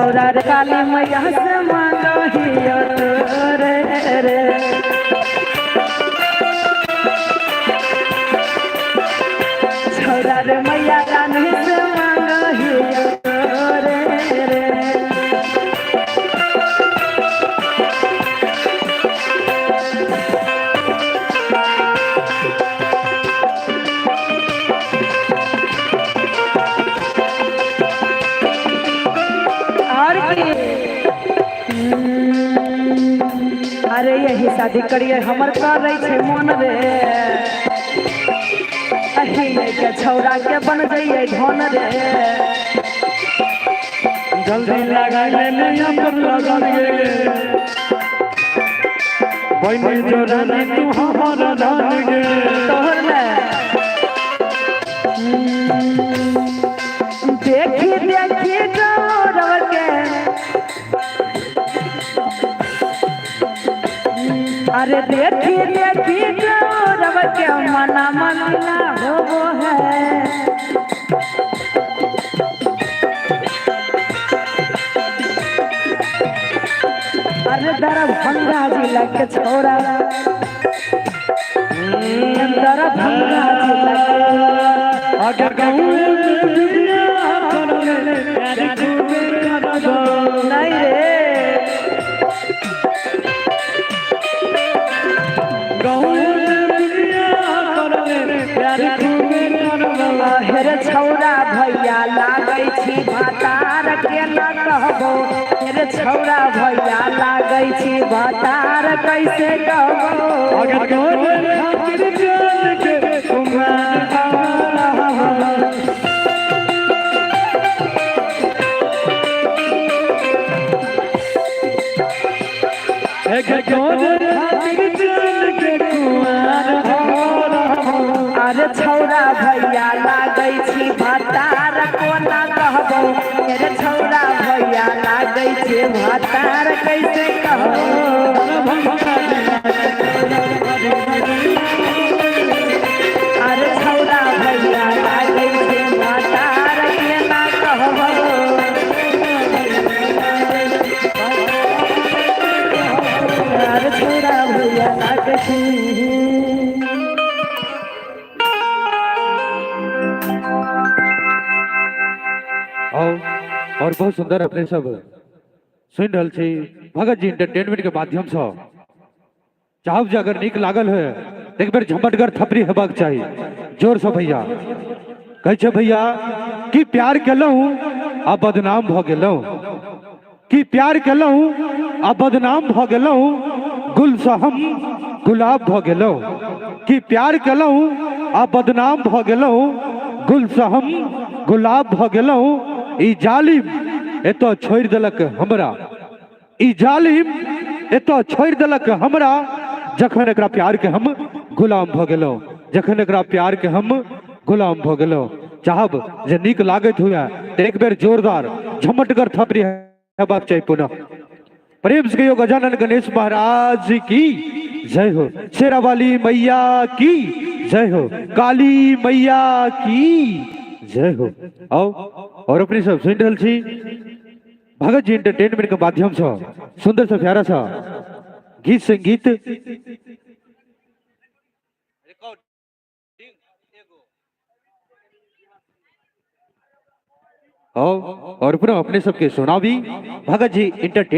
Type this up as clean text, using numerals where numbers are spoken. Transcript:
छौरा रे काली मैया से मांगहियो रे रे छौरा रे मैया रानी से मांगहियो रे रे अरे यही शादी करिए हमर कर रही छे मन रे अही के छौरा के बन जाइए धन रे जल्दी लगा ले नैया पर लगा गे बहनी जो रानी तू हमारा धान गे तोहर ले देखी देखी गौरव के अरे देखी देखी गौरव के मना मना हो है अरे दरभंगा जिला के छोरा दरभंगा जिला अगर गाँव नहीं रे हेरे छौरा भैया लागै छी भातार के न कहबो हेरे छौरा भैया लागै छी भातार कैसे कहबो अगर गोरे खातिर जान के कुमार एक गोरे खातिर जान के कुमार अरे छौरा भैया लागै छी भातार कोना कहबो हेरे छौरा भैया लागै छी भातार कैसे कहबो अरे छौरा भैया लागै छी भातार केना कहबो अरे छौरा भैया लागै छी और बहुत सुंदर अपने सब सुन रहा छे भगत जी एंटरटेनमेंट के माध्यम से चाहब जे अगर निक लागल है एक बेर झमटगर थपरी हेबाक चाहिए जोर से भैया कहे छे भैया कि प्यार केलहुँ आ बदनाम भ गेलहुँ कि प्यार केलहुँ आ बदनाम भ गेलहुँ गुल से हम गुलाब भ गेलहुँ कि प्यार केलहुँ आ बदनाम भ गेलहुँ गुल से हम गुलाब भ गेलहुँ ई जालिम एतो छोड़ देलक हमरा ई जालिम एतो छोड़ देलक हमरा जखन एकरा प्यार के हम गुलाम भ गेलहुँ जखन एकरा प्यार के हम गुलाम भ गेलहुँ चाहब जे नीक लागत हुए तो एक बेर जोरदार झमटगर थपरी हेबाक चाहिए पुनः प्रेम से कहियो गजानन गणेश महाराज की जय हो शेरावाली मैया की जय हो काली मैया की जय हो आओ और अपनी सब सुन रहा छी भगत जी एंटरटेनमेंट के माध्यम से सुंदर सा प्यारा सा गीत संगीत और पुनः अपने सबके सुना भी भगत जी एंटरटेन